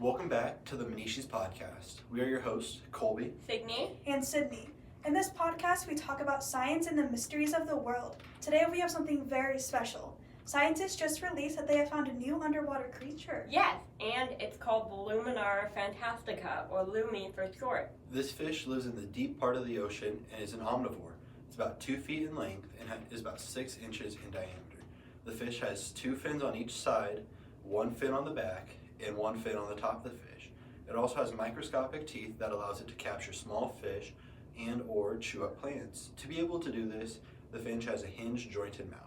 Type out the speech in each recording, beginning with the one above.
Welcome back to the Manishies podcast. We are your hosts, Colby, Signy, and Sydney. In this podcast, we talk about science and the mysteries of the world. Today, we have something very special. Scientists just released that they have found a new underwater creature. yes, and it's called the Luminar fantastica, or Lumi for short. This fish lives in the deep part of the ocean and is an omnivore. It's about 2 feet in length and is about 6 inches in diameter. The fish has 2 fins on each side, 1 fin on the back, and 1 fin on the top of the fish. It also has microscopic teeth that allows it to capture small fish and or chew up plants. To be able to do this, the finch has a hinged, jointed mouth.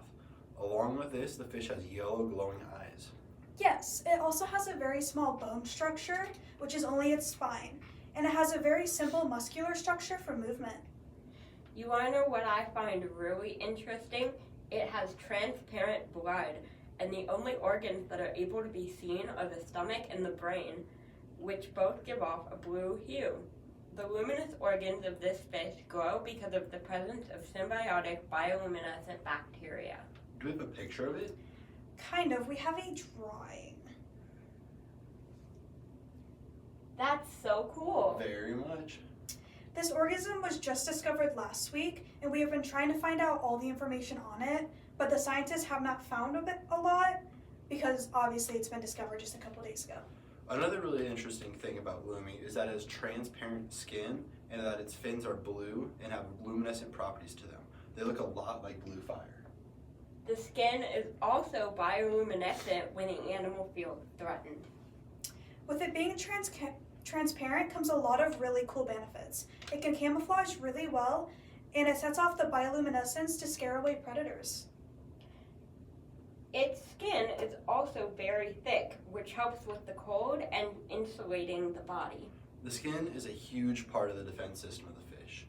Along with this, the fish has yellow, glowing eyes. Yes, it also has a very small bone structure, which is only its spine, and it has a very simple muscular structure for movement. You want to know what I find really interesting? It has transparent blood, and the only organs that are able to be seen are the stomach and the brain, which both give off a blue hue. The luminous organs of this fish glow because of the presence of symbiotic bioluminescent bacteria. Do we have a picture of it? Kind of. We have a drawing. That's so cool. Very much. This organism was just discovered last week, and we have been trying to find out all the information on it, but the scientists have not found a lot because obviously it's been discovered just a couple days ago. Another really interesting thing about Lumi is that it has transparent skin and that its fins are blue and have luminescent properties to them. They look a lot like blue fire. The skin is also bioluminescent when the animal feels threatened. With it being transparent comes a lot of really cool benefits. It can camouflage really well, and it sets off the bioluminescence to scare away predators. Its skin is also very thick, which helps with the cold and insulating the body. The skin is a huge part of the defense system of the fish.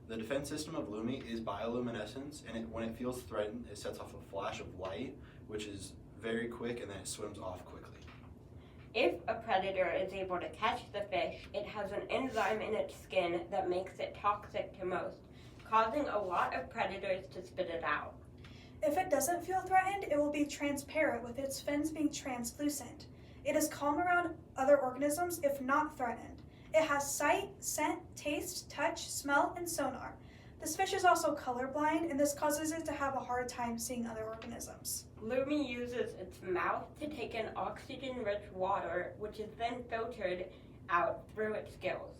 The defense system of Lumi is bioluminescence, and when it feels threatened, it sets off a flash of light, which is very quick, and then it swims off quickly. If a predator is able to catch the fish, it has an enzyme in its skin that makes it toxic to most, causing a lot of predators to spit it out. If it doesn't feel threatened, it will be transparent with its fins being translucent. It is calm around other organisms if not threatened. It has sight, scent, taste, touch, smell, and sonar. This fish is also colorblind, and this causes it to have a hard time seeing other organisms. Lumi uses its mouth to take in oxygen-rich water, which is then filtered out through its gills,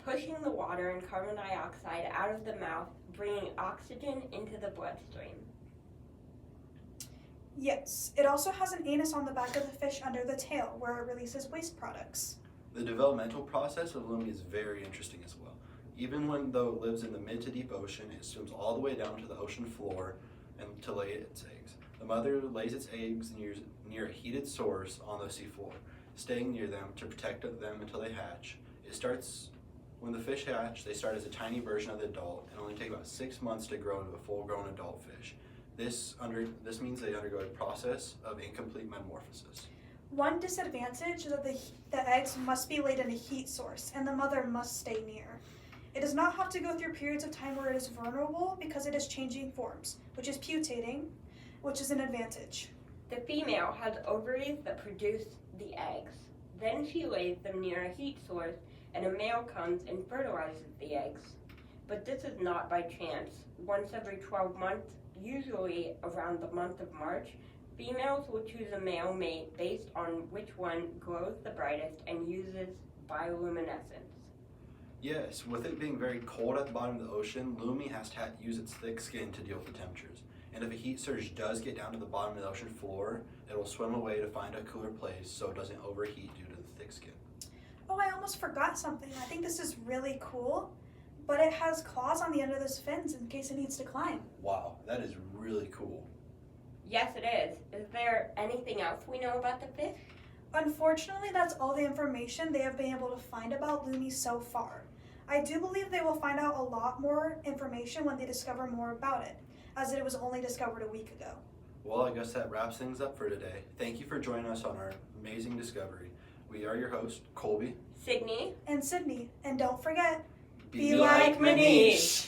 pushing the water and carbon dioxide out of the mouth, bringing oxygen into the bloodstream. Yes, it also has an anus on the back of the fish under the tail, where it releases waste products. The developmental process of Lumi is very interesting as well. Even though it lives in the mid to deep ocean, it swims all the way down to the ocean floor and to lay its eggs. The mother lays its eggs near a heated source on the seafloor, staying near them to protect them until they hatch. When the fish hatch, they start as a tiny version of the adult and only take about 6 months to grow into a full-grown adult fish. This means they undergo a process of incomplete metamorphosis. One disadvantage is that the eggs must be laid in a heat source, and the mother must stay near. It does not have to go through periods of time where it is vulnerable because it is changing forms, which is putating, which is an advantage. The female has ovaries that produce the eggs. Then she lays them near a heat source, and a male comes and fertilizes the eggs. But this is not by chance. Once every 12 months, usually around the month of March, females will choose a male mate based on which one glows the brightest and uses bioluminescence. Yes, with it being very cold at the bottom of the ocean, Lumi has to use its thick skin to deal with the temperatures. And if a heat surge does get down to the bottom of the ocean floor, it will swim away to find a cooler place so it doesn't overheat due to the thick skin. Oh, I almost forgot something. I think this is really cool, but it has claws on the end of its fins in case it needs to climb. Wow, that is really cool. Yes, it is. Is there anything else we know about the fish? Unfortunately, that's all the information they have been able to find about Lumi so far. I do believe they will find out a lot more information when they discover more about it, as it was only discovered a week ago. Well, I guess that wraps things up for today. Thank you for joining us on our amazing discovery. We are your hosts, Colby, Signy, and Sydney, and don't forget, be like Manish.